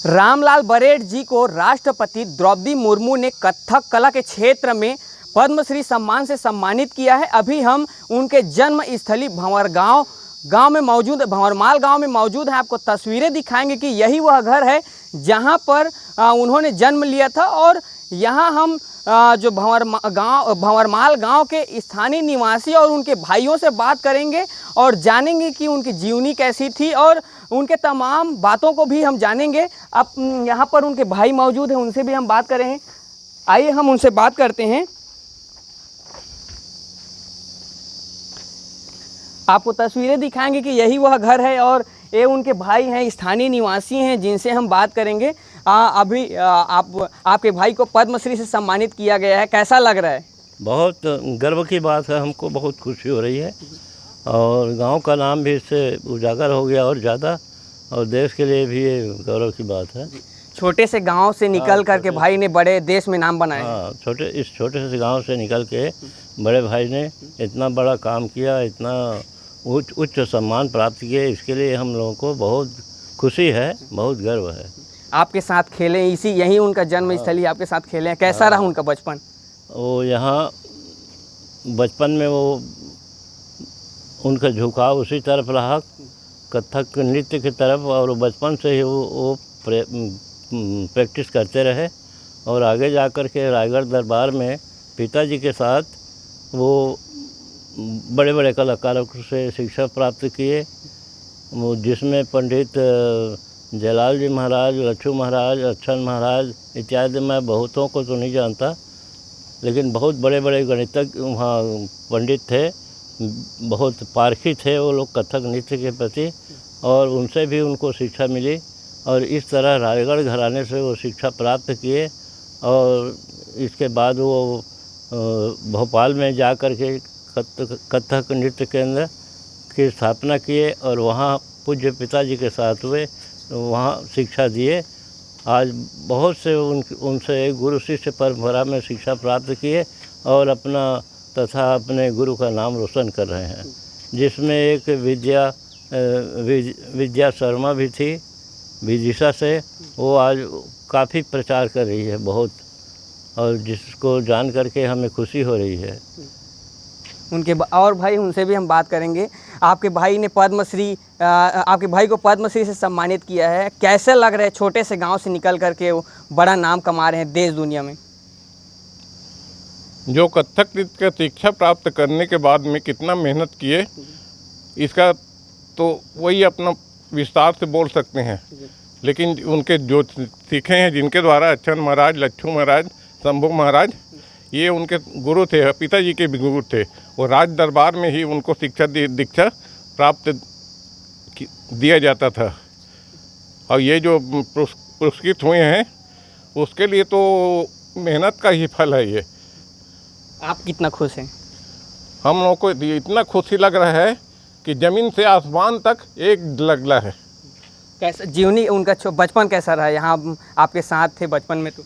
रामलाल बरेठ जी को राष्ट्रपति द्रौपदी मुर्मू ने कथक कला के क्षेत्र में पद्मश्री सम्मान से सम्मानित किया है। अभी हम उनके जन्म स्थली भंवरमाल गांव में मौजूद हैं। आपको तस्वीरें दिखाएंगे कि यही वह घर है जहां पर उन्होंने जन्म लिया था। और यहां हम जो भंवरमाल गांव के स्थानीय निवासी और उनके भाइयों से बात करेंगे और जानेंगे कि उनकी जीवनी कैसी थी और उनके तमाम बातों को भी हम जानेंगे। अब यहाँ पर उनके भाई मौजूद हैं, उनसे भी हम बात करें। आइए हम उनसे बात करते हैं। आपको तस्वीरें दिखाएंगे कि यही वह घर है और ये उनके भाई हैं, स्थानीय निवासी हैं, जिनसे हम बात करेंगे। अभी आपके भाई को पद्मश्री से सम्मानित किया गया है, कैसा लग रहा है? बहुत गर्व की बात है, हमको बहुत खुशी हो रही है और गांव का नाम भी इससे उजागर हो गया और ज़्यादा, और देश के लिए भी ये गौरव की बात है। छोटे से गांव से निकल करके भाई ने बड़े देश में नाम बनाया। हाँ, छोटे से गांव से निकल के बड़े भाई ने इतना बड़ा काम किया, इतना उच्च सम्मान प्राप्त किया, इसके लिए हम लोगों को बहुत खुशी है, बहुत गर्व है। आपके साथ खेले, यही उनका जन्म स्थली, आपके साथ खेले हैं, कैसा रहा उनका बचपन? वो यहाँ बचपन में वो उनका झुकाव उसी तरफ रहा, कथक नृत्य की तरफ, और बचपन से ही वो प्रैक्टिस करते रहे और आगे जाकर के रायगढ़ दरबार में पिताजी के साथ वो बड़े बड़े कलाकारों से शिक्षा प्राप्त किए, वो जिसमें पंडित जयलाल जी महाराज, लच्छू महाराज, अच्छन महाराज इत्यादि। मैं बहुतों को तो नहीं जानता, लेकिन बहुत बड़े बड़े गणितज्ञ वहाँ पंडित थे, बहुत पारखी थे वो लोग कथक नृत्य के प्रति, और उनसे भी उनको शिक्षा मिली। और इस तरह रायगढ़ घराने से वो शिक्षा प्राप्त किए और इसके बाद वो भोपाल में जा कर के कथक नृत्य केंद्र की स्थापना किए और वहाँ पूज्य पिताजी के साथ हुए, वहाँ शिक्षा दिए। आज बहुत से उनसे गुरु शिष्य परंपरा में शिक्षा प्राप्त किए और अपने गुरु का नाम रोशन कर रहे हैं, जिसमें एक विद्या शर्मा भी थी विदिशा से, वो आज काफ़ी प्रचार कर रही है बहुत, और जिसको जान करके हमें खुशी हो रही है। उनके और भाई, उनसे भी हम बात करेंगे। आपके भाई को पद्मश्री से सम्मानित किया है, कैसे लग रहा है? छोटे से गांव से निकल करके वो बड़ा नाम कमा रहे हैं देश दुनिया में। जो कथक नृत्य का शिक्षा प्राप्त करने के बाद में कितना मेहनत किए, इसका तो वही अपना विस्तार से बोल सकते हैं। लेकिन उनके जो सीखे हैं, जिनके द्वारा अच्छन महाराज, लच्छू महाराज, शंभू महाराज, ये उनके गुरु थे, पिताजी के भी गुरु थे। वो राज दरबार में ही उनको दीक्षा प्राप्त दिया जाता था। और ये जो पुरस्कृत हुए हैं, उसके लिए तो मेहनत का ही फल है ये। आप कितना खुश हैं? हम लोगों को इतना खुशी लग रहा है कि ज़मीन से आसमान तक एक लगला है। कैसा जीवनी उनका बचपन कैसा रहा? यहाँ आपके साथ थे बचपन में तो?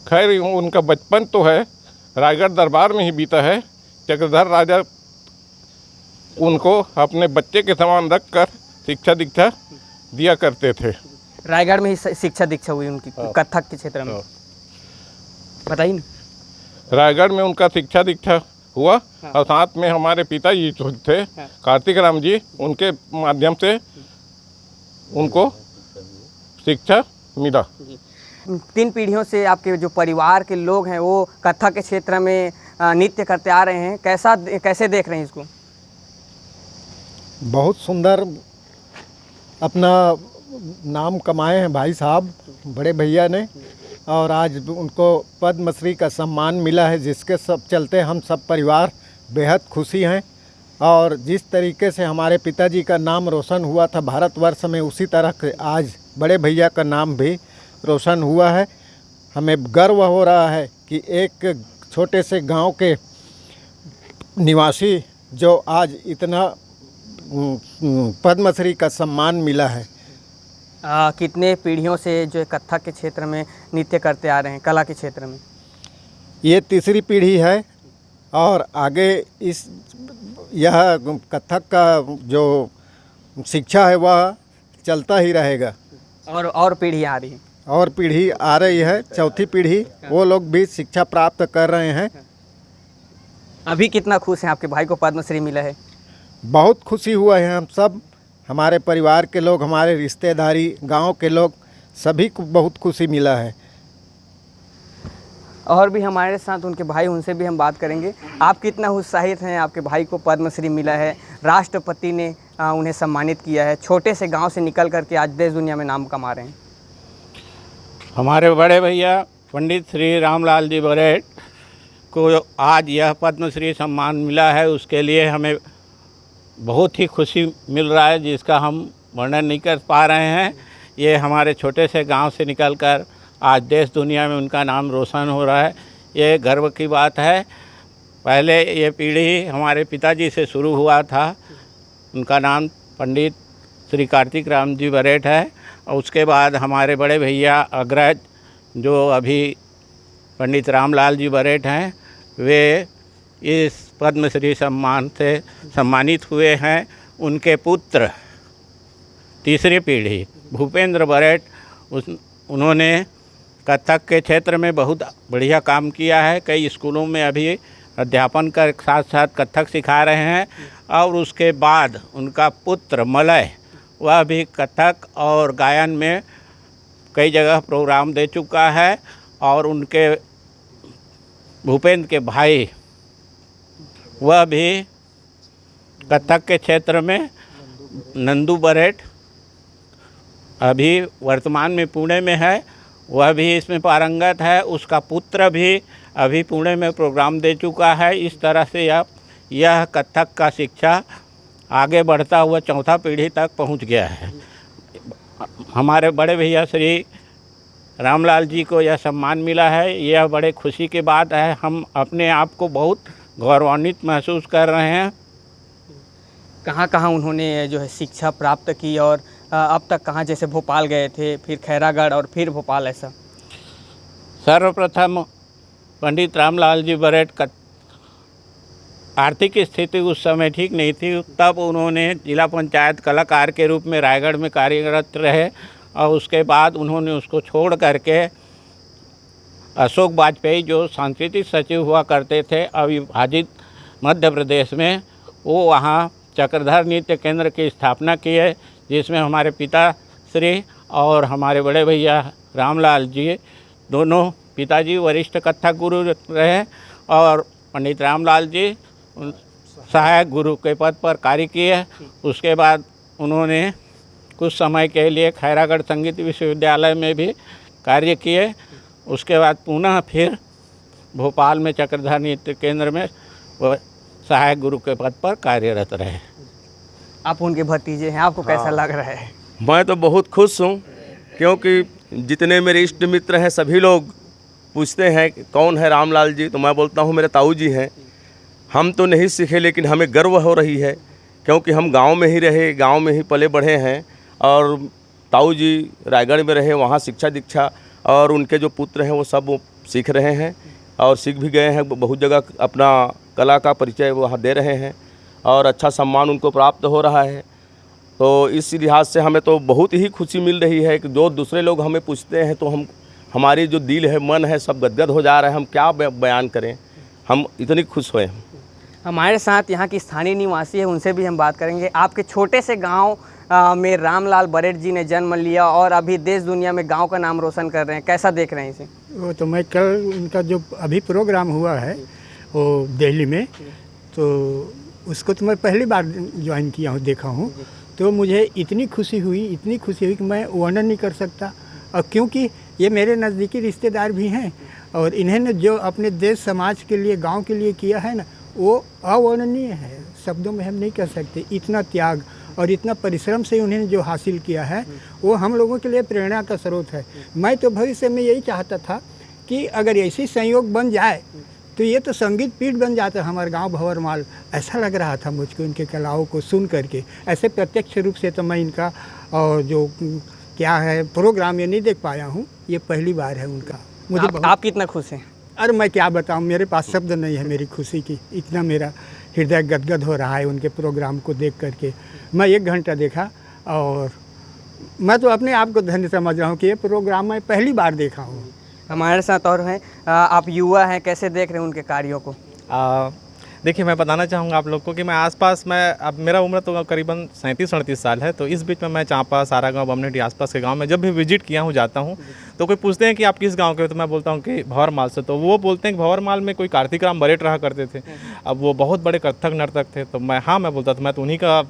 खैर, उनका बचपन तो है रायगढ़ दरबार में ही बीता है। चक्रधर राजा उनको अपने बच्चे के समान रख कर शिक्षा दीक्षा दिया करते थे। रायगढ़ में ही शिक्षा दीक्षा हुई उनकी कथक के क्षेत्र में? बताइए ना। रायगढ़ में उनका शिक्षा दीक्षा हुआ। और साथ में हमारे पिताजी जो थे कार्तिक राम जी, उनके माध्यम से उनको शिक्षा मिला। 3 पीढ़ियों से आपके जो परिवार के लोग हैं वो कथक के क्षेत्र में नृत्य करते आ रहे हैं, कैसे देख रहे हैं इसको? बहुत सुंदर अपना नाम कमाए हैं भाई साहब, बड़े भैया ने, और आज उनको पद्मश्री का सम्मान मिला है, जिसके सब चलते हम सब परिवार बेहद खुशी हैं। और जिस तरीके से हमारे पिताजी का नाम रोशन हुआ था भारतवर्ष में, उसी तरह आज बड़े भैया का नाम भी रोशन हुआ है। हमें गर्व हो रहा है कि एक छोटे से गांव के निवासी जो आज इतना पद्मश्री का सम्मान मिला है। कितने पीढ़ियों से जो कथक के क्षेत्र में नृत्य करते आ रहे हैं, कला के क्षेत्र में? ये तीसरी पीढ़ी है और आगे यह कथक का जो शिक्षा है वह चलता ही रहेगा। और पीढ़ी आ रही है। और पीढ़ी आ रही है, चौथी पीढ़ी, वो लोग भी शिक्षा प्राप्त कर रहे हैं। अभी कितना खुश हैं आपके भाई को पद्मश्री मिला है? बहुत खुशी हुआ है हम सब, हमारे परिवार के लोग, हमारे रिश्तेदारी, गांव के लोग, सभी को बहुत खुशी मिला है। और भी हमारे साथ उनके भाई, उनसे भी हम बात करेंगे। आप कितना उत्साहित हैं, आपके भाई को पद्मश्री मिला है, राष्ट्रपति ने उन्हें सम्मानित किया है, छोटे से गांव से निकल करके आज देश दुनिया में नाम कमा रहे हैं। हमारे बड़े भैया पंडित श्री रामलाल जी बरेट को आज यह पद्मश्री सम्मान मिला है, उसके लिए हमें बहुत ही खुशी मिल रहा है, जिसका हम वर्णन नहीं कर पा रहे हैं। ये हमारे छोटे से गांव से निकलकर आज देश दुनिया में उनका नाम रोशन हो रहा है, ये गर्व की बात है। पहले ये पीढ़ी हमारे पिताजी से शुरू हुआ था, उनका नाम पंडित श्री कार्तिक राम जी बरेट है, और उसके बाद हमारे बड़े भैया अग्रज जो अभी पंडित रामलाल जी बरेट हैं, वे इस पद्मश्री सम्मान से सम्मानित हुए हैं। उनके पुत्र तीसरी पीढ़ी भूपेंद्र बरेट, उन्होंने कथक के क्षेत्र में बहुत बढ़िया काम किया है, कई स्कूलों में अभी अध्यापन के साथ साथ कथक सिखा रहे हैं। और उसके बाद उनका पुत्र मलय, वह भी कथक और गायन में कई जगह प्रोग्राम दे चुका है। और उनके भूपेंद्र के भाई, वह भी कथक के क्षेत्र में नंदू बरेट अभी वर्तमान में पुणे में है, वह भी इसमें पारंगत है। उसका पुत्र भी अभी पुणे में प्रोग्राम दे चुका है। इस तरह से यह कथक का शिक्षा आगे बढ़ता हुआ चौथा पीढ़ी तक पहुंच गया है। हमारे बड़े भैया श्री रामलाल जी को यह सम्मान मिला है, यह बड़े खुशी की बात है। हम अपने आप को बहुत गौरवान्वित महसूस कर रहे हैं। कहाँ कहाँ उन्होंने जो है शिक्षा प्राप्त की, और अब तक कहाँ, जैसे भोपाल गए थे, फिर खैरागढ़ और फिर भोपाल, ऐसा? सर्वप्रथम पंडित रामलाल जी बरेट का आर्थिक स्थिति उस समय ठीक नहीं थी, तब उन्होंने जिला पंचायत कलाकार के रूप में रायगढ़ में कार्यरत रहे, और उसके बाद उन्होंने उसको छोड़ करके अशोक वाजपेयी जो सांस्कृतिक सचिव हुआ करते थे अविभाजित मध्य प्रदेश में, वो वहाँ चक्रधर नृत्य केंद्र की स्थापना की है, जिसमें हमारे पिता श्री और हमारे बड़े भैया रामलाल जी दोनों, पिताजी वरिष्ठ कथक गुरु रहे और पंडित रामलाल जी सहायक गुरु के पद पर कार्य किए। उसके बाद उन्होंने कुछ समय के लिए खैरागढ़ संगीत विश्वविद्यालय में भी कार्य किए। उसके बाद पुनः फिर भोपाल में चक्रधर नृत्य केंद्र में वह सहायक गुरु के पद पर कार्यरत रहे। आप उनके भतीजे हैं, आपको कैसा लग रहा है? मैं तो बहुत खुश हूँ, क्योंकि जितने मेरे इष्ट मित्र हैं सभी लोग पूछते हैं कौन है रामलाल जी, तो मैं बोलता हूँ मेरे ताऊ जी हैं। हम तो नहीं सीखे, लेकिन हमें गर्व हो रही है, क्योंकि हम गांव में ही रहे, गांव में ही पले बढ़े हैं। और ताऊ जी रायगढ़ में रहे, वहाँ शिक्षा दीक्षा, और उनके जो पुत्र हैं वो सब सीख रहे हैं और सीख भी गए हैं। बहुत जगह अपना कला का परिचय वहाँ दे रहे हैं और अच्छा सम्मान उनको प्राप्त हो रहा है। तो इस लिहाज से हमें तो बहुत ही खुशी मिल रही है कि जो दूसरे लोग हमें पूछते हैं तो हमारी जो दिल है, मन है, सब गदगद हो जा रहा है। हम क्या बयान करें, हम इतनी खुश हुए। हमारे साथ यहाँ की स्थानीय निवासी है, उनसे भी हम बात करेंगे। आपके छोटे से गांव में रामलाल बरेट जी ने जन्म लिया और अभी देश दुनिया में गांव का नाम रोशन कर रहे हैं, कैसा देख रहे हैं इसे? वो तो मैं कल उनका जो अभी प्रोग्राम हुआ है वो दिल्ली में, तो उसको तो मैं पहली बार ज्वाइन किया हूँ, देखा हूँ, तो मुझे इतनी खुशी हुई कि मैं वर्णन नहीं कर सकता। और क्योंकि ये मेरे नज़दीकी रिश्तेदार भी हैं और इन्होंने जो अपने देश समाज के लिए, गांव के लिए किया है ना, वो अवर्णनीय है, शब्दों में हम नहीं कह सकते। इतना त्याग और इतना परिश्रम से उन्होंने जो हासिल किया है वो हम लोगों के लिए प्रेरणा का स्रोत है। मैं तो भविष्य में यही चाहता था कि अगर ऐसी संयोग बन जाए तो ये तो संगीत पीठ बन जाता हमारे गांव भंवरमाल। ऐसा लग रहा था मुझको इनके कलाओं को सुन करके। ऐसे प्रत्यक्ष रूप से तो मैं इनका और जो क्या है प्रोग्राम ये नहीं देख पाया हूँ, ये पहली बार है उनका। मुझे आप कितना खुश हैं? अरे मैं क्या बताऊँ, मेरे पास शब्द नहीं है मेरी खुशी की। इतना मेरा हृदय गदगद हो रहा है उनके प्रोग्राम को देख करके। मैं 1 घंटा देखा और मैं तो अपने आप को धन्य समझ रहा हूँ कि ये प्रोग्राम मैं पहली बार देखा हूँ। हमारे साथ और हैं, आप युवा हैं, कैसे देख रहे हैं उनके कार्यों को? देखिए, मैं बताना चाहूँगा आप लोग को कि मैं आसपास में, अब मेरा उम्र तो करीबन 37-38 साल है, तो इस बीच में मैं चांपा, सारागांव, बमनेटी आसपास के गांव में जब भी विजिट किया हूँ, जाता हूँ, तो कोई पूछते हैं कि आप किस गांव के हो, तो मैं बोलता हूँ कि भंवरमाल से। तो वो बोलते हैं कि भंवरमाल में कोई कार्तिक राम बरेट रहा करते थे, अब वो बहुत बड़े कथक नर्तक थे। तो मैं बोलता था मैं तो उन्हीं का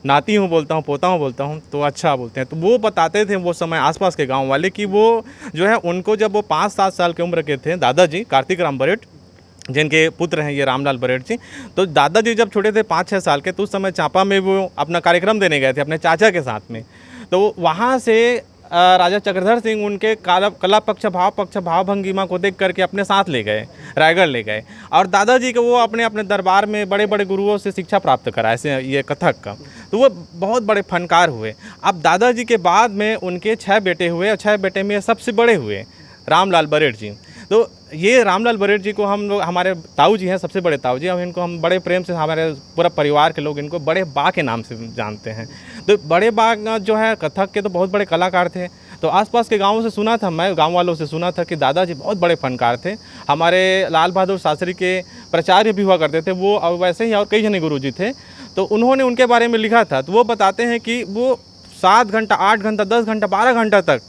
नाती हूँ बोलता हूँ, पोता हूँ बोलता हूँ। तो अच्छा बोलते हैं, तो वो बताते थे वो समय आसपास के गांव वाले कि वो जो है उनको जब वो 5-7 साल की उम्र के थे, दादाजी कार्तिक राम बरेट जिनके पुत्र हैं ये रामलाल बरेट जी, तो दादाजी जब छोटे थे 5-6 साल के, तो उस समय चांपा में वो अपना कार्यक्रम देने गए थे अपने चाचा के साथ में। तो वहाँ से राजा चक्रधर सिंह उनके कला पक्ष भाव भंगिमा को देख करके अपने साथ ले गए, रायगढ़ ले गए, और दादाजी को वो अपने दरबार में बड़े बड़े गुरुओं से शिक्षा प्राप्त करा ऐसे ये कथक का। तो वो बहुत बड़े फनकार हुए। अब दादाजी के बाद में उनके 6 बेटे हुए, और 6 बेटे में सबसे बड़े हुए रामलाल बरेट जी। तो ये रामलाल बरेट जी को हम लोग, हमारे ताऊ जी हैं, सबसे बड़े ताऊ जी, और इनको हम बड़े प्रेम से, हमारे पूरा परिवार के लोग इनको बड़े बा के नाम से जानते हैं। तो बड़े बा जो है कथक के तो बहुत बड़े कलाकार थे। तो आसपास के गांवों से सुना था, मैं गांव वालों से सुना था कि दादाजी बहुत बड़े फनकार थे। हमारे लाल बहादुर शास्त्री के प्राचार्य भी हुआ करते थे वो, और वैसे ही और कई जने गुरु जी थे। तो उन्होंने उनके बारे में लिखा था। तो वो बताते हैं कि वो 7 घंटा, 8 घंटा, 10 घंटा, 12 घंटा तक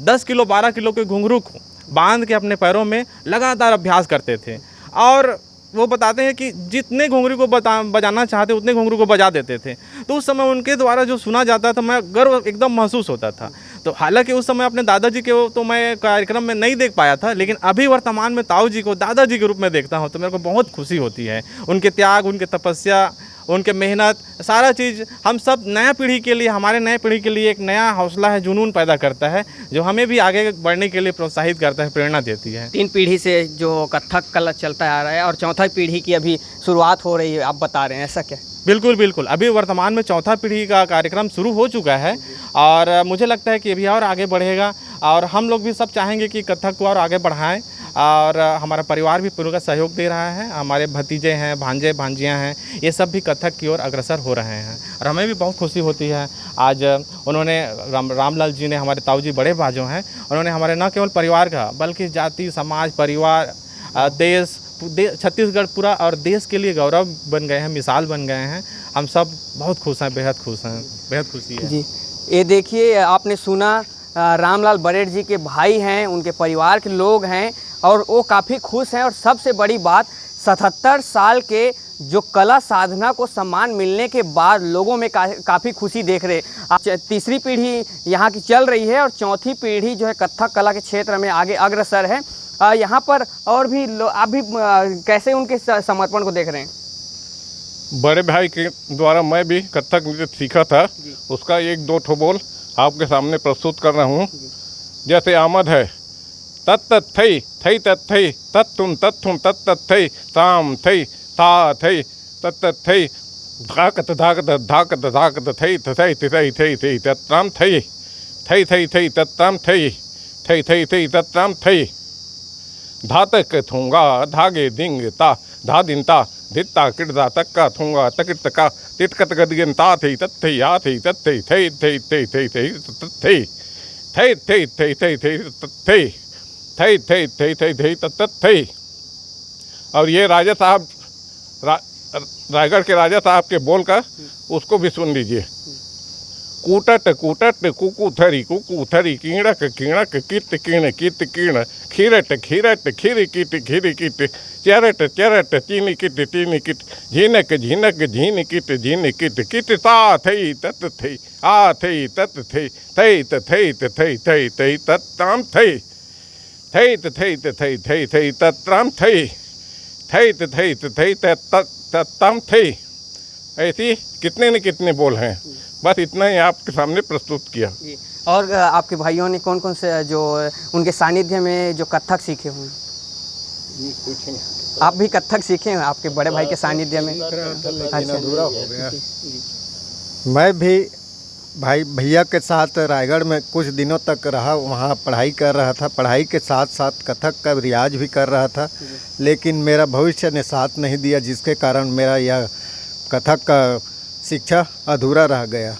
10 किलो 12 किलो के घुंघरू को बांध के अपने पैरों में लगातार अभ्यास करते थे। और वो बताते हैं कि जितने घुंघरू को बजाना चाहते उतने घुंघरू को बजा देते थे। तो उस समय उनके द्वारा जो सुना जाता था, मैं गर्व एकदम महसूस होता था। तो हालांकि उस समय अपने दादाजी के तो मैं कार्यक्रम में नहीं देख पाया था, लेकिन अभी वर्तमान में ताऊ जी को दादाजी के रूप में देखता हूँ, तो मेरे को बहुत खुशी होती है। उनके त्याग, उनके तपस्या, उनके मेहनत, सारा चीज़ हम सब नया पीढ़ी के लिए, हमारे नए पीढ़ी के लिए एक नया हौसला है, जुनून पैदा करता है, जो हमें भी आगे बढ़ने के लिए प्रोत्साहित करता है, प्रेरणा देती है। 3 पीढ़ी से जो कथक कला चलता आ रहा है, और 4थी पीढ़ी की अभी शुरुआत हो रही है, आप बता रहे हैं, ऐसा क्या? बिल्कुल बिल्कुल, अभी वर्तमान में 4था पीढ़ी का कार्यक्रम शुरू हो चुका है, और मुझे लगता है कि अभी और आगे बढ़ेगा। और हम लोग भी सब चाहेंगे कि कथक को और आगे बढ़ाएं, और हमारा परिवार भी पूरा सहयोग दे रहा है। हमारे भतीजे हैं, भांजे भांजियां हैं, ये सब भी कथक की ओर अग्रसर हो रहे हैं, और हमें भी बहुत खुशी होती है। आज उन्होंने रामलाल जी ने, हमारे ताऊ जी बड़े बाजों हैं, उन्होंने हमारे न केवल परिवार का बल्कि जाति, समाज, परिवार, देश, छत्तीसगढ़ पूरा और देश के लिए गौरव बन गए हैं, मिसाल बन गए हैं। हम सब बहुत खुश हैं, बेहद खुश हैं, बेहद खुशी है जी। ये देखिए, आपने सुना, रामलाल बरेट जी के भाई हैं, उनके परिवार के लोग हैं, और वो काफ़ी खुश हैं। और सबसे बड़ी बात, 77 साल के जो कला साधना को सम्मान मिलने के बाद लोगों में काफ़ी खुशी देख रहे। आज 3री पीढ़ी यहाँ की चल रही है, और 4थी पीढ़ी जो है कथक कला के क्षेत्र में आगे अग्रसर है। यहाँ पर और भी आप भी कैसे उनके समर्पण को देख रहे हैं? बड़े भाई के द्वारा मैं भी कथक नृत्य सीखा था, उसका 1-2 ठो बोल आपके सामने प्रस्तुत कर रहा हूँ। जैसे आमद है, तत्त थई थई तत्थई तत्तुम तत्थुम तत्त थई ताम थई ता थई तत्त थई धाकत धाकत धाकत धाकत थई थई थई थई थई तत्ताम थई थई थई थई तत्ताम थई थई थई थई तत्ताम थई धातक थूंगा धागे दिंग ता धा दिनता धित्ता किड़दा तक्का थूंगा तकिट तका तिटकत गदगिन ता थई तत्थई आ थई तत्थई थई थई थई थई थई तत्थई थई थई थई थई थई तत्थई थई थई थई थई थई तत्त थई। और ये राजा साहब, रायगढ़ के राजा साहब के बोल का उसको भी सुन लीजिए। कूटट कूटट कुकू थरी कीड़क कीड़क कित कीण कित कीण खीरट खीरट खीरी किट खीरी किट चरट चरट चीनी किट झीनक झीनक झीन किट किट ता थई तत थई आ थई तत थई थई त थई त थई थई थई तत्ताम थई थई त थई त थई थई थई तत्ताम थई थई त थई त थई तत्ताम थई। ऐसी कितने न कितने बोल हैं, बस इतना ही आपके सामने प्रस्तुत किया। और आपके भाइयों ने कौन कौन से जो उनके सानिध्य में जो कथक सीखे हुए? आप भी कथक सीखे हैं आपके बड़े भाई के सानिध्य में? अच्छा, अधूरा हो गया। मैं भी भैया के साथ रायगढ़ में कुछ दिनों तक रहा, वहाँ पढ़ाई कर रहा था। पढ़ाई के साथ साथ कथक का रियाज भी कर रहा था, लेकिन मेरा भविष्य ने साथ नहीं दिया, जिसके कारण मेरा यह कथक का शिक्षा अधूरा रह गया।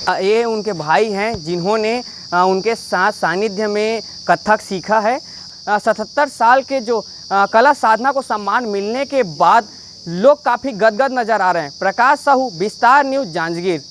ये उनके भाई हैं जिन्होंने उनके साथ सानिध्य में कथक सीखा है। 77 साल के जो कला साधना को सम्मान मिलने के बाद लोग काफ़ी गदगद नज़र आ रहे हैं। प्रकाश साहू, विस्तार न्यूज़, जांजगीर।